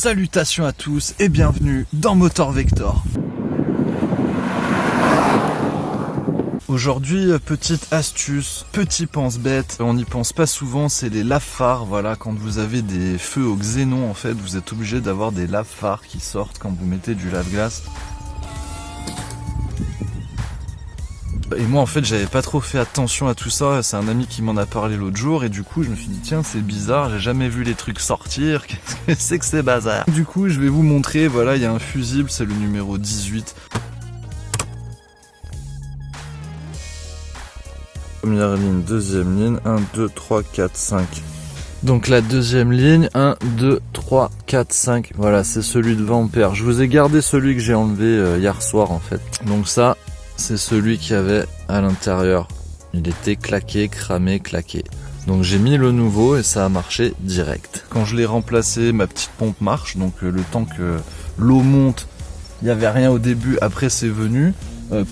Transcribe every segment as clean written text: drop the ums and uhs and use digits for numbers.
Salutations à tous et bienvenue dans Motor Vector. Aujourd'hui, petite astuce, petit pense-bête, on n'y pense pas souvent, c'est les lave-phares. Voilà, quand vous avez des feux au xénon, en fait, vous êtes obligé d'avoir des lave-phares qui sortent quand vous mettez du lave-glace. Et moi en fait j'avais pas trop fait attention à tout ça, c'est un ami qui m'en a parlé l'autre jour et du coup je me suis dit tiens c'est bizarre, j'ai jamais vu les trucs sortir, qu'est-ce que c'est que ces bazars. Du coup je vais vous montrer, voilà il y a un fusible, c'est le numéro 18. Première ligne, deuxième ligne, 1, 2, 3, 4, 5. Donc la deuxième ligne, 1, 2, 3, 4, 5, voilà c'est celui de Vampère. Je vous ai gardé celui que j'ai enlevé hier soir en fait. Donc ça, c'est celui qu'il y avait à l'intérieur. Il était claqué, cramé, claqué. Donc j'ai mis le nouveau et ça a marché direct. Quand je l'ai remplacé, ma petite pompe marche. Donc le temps que l'eau monte, il n'y avait rien au début, après c'est venu.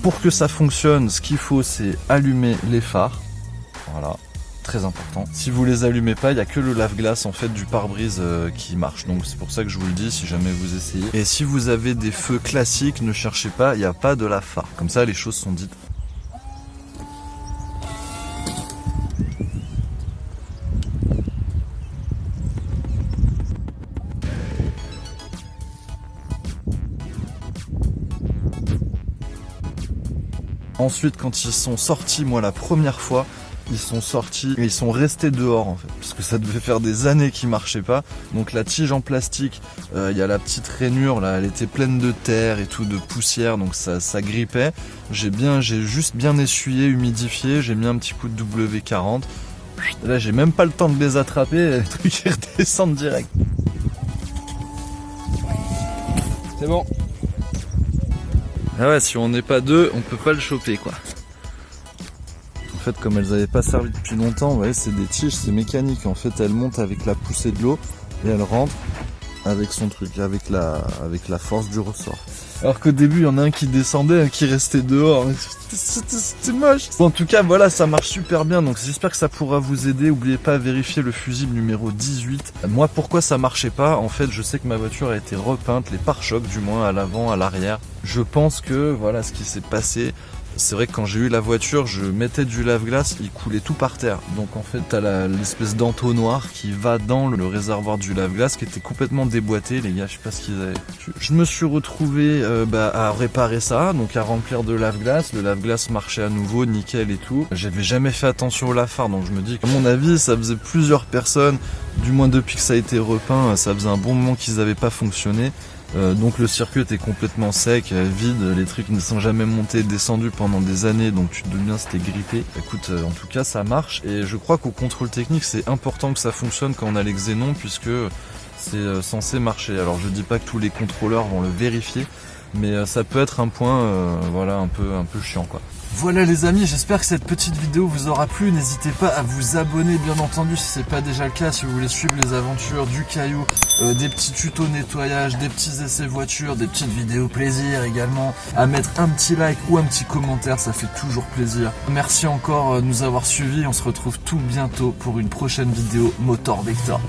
Pour que ça fonctionne, ce qu'il faut c'est allumer les phares. Voilà, très important. Si vous les allumez pas, il n'y a que le lave-glace en fait du pare-brise qui marche. Donc c'est pour ça que je vous le dis si jamais vous essayez. Et si vous avez des feux classiques, ne cherchez pas, il n'y a pas de lave-phare. Comme ça les choses sont dites. Ensuite quand ils sont sortis, moi la première fois, ils sont sortis et ils sont restés dehors en fait, parce que ça devait faire des années qu'ils marchaient pas. Donc la tige en plastique, il y a la petite rainure là, elle était pleine de terre et tout, de poussière, donc ça grippait. J'ai juste bien essuyé, humidifié, j'ai mis un petit coup de W40. Là j'ai même pas le temps de les attraper, les trucs ils redescendent direct. C'est bon. Ah ouais, si on n'est pas deux, on peut pas le choper quoi. En fait, comme elles n'avaient pas servi depuis longtemps, vous voyez, c'est des tiges, c'est mécanique. En fait, elles montent avec la poussée de l'eau et elles rentrent avec son truc, avec la force du ressort. Alors qu'au début, il y en a un qui descendait, un qui restait dehors. C'était moche. Bon, en tout cas, voilà, ça marche super bien. Donc, j'espère que ça pourra vous aider. N'oubliez pas à vérifier le fusible numéro 18. Moi, pourquoi ça marchait pas? En fait, je sais que ma voiture a été repeinte, les pare-chocs du moins, à l'avant, à l'arrière. Je pense que, voilà ce qui s'est passé. C'est vrai que quand j'ai eu la voiture, je mettais du lave-glace, il coulait tout par terre. Donc en fait, t'as l'espèce d'entonnoir qui va dans le réservoir du lave-glace qui était complètement déboîté, les gars, je sais pas ce qu'ils avaient foutu. Je me suis retrouvé à réparer ça, donc à remplir de lave-glace. Le lave-glace marchait à nouveau, nickel et tout. J'avais jamais fait attention au lave-phare, donc je me dis qu'à mon avis, ça faisait plusieurs personnes, du moins depuis que ça a été repeint, ça faisait un bon moment qu'ils n'avaient pas fonctionné. Donc le circuit était complètement sec, vide, les trucs ne sont jamais montés, descendus pendant des années, donc tu te doutes bien c'était grippé. Écoute, en tout cas ça marche et je crois qu'au contrôle technique c'est important que ça fonctionne quand on a les xénons puisque c'est censé marcher. Alors je dis pas que tous les contrôleurs vont le vérifier, mais ça peut être un point voilà un peu chiant quoi. Voilà les amis, j'espère que cette petite vidéo vous aura plu. N'hésitez pas à vous abonner bien entendu si c'est pas déjà le cas, si vous voulez suivre les aventures du caillou, des petits tutos nettoyage, des petits essais voitures, des petites vidéos plaisir également, à mettre un petit like ou un petit commentaire, ça fait toujours plaisir. Merci encore de nous avoir suivis, on se retrouve tout bientôt pour une prochaine vidéo Motor Vector.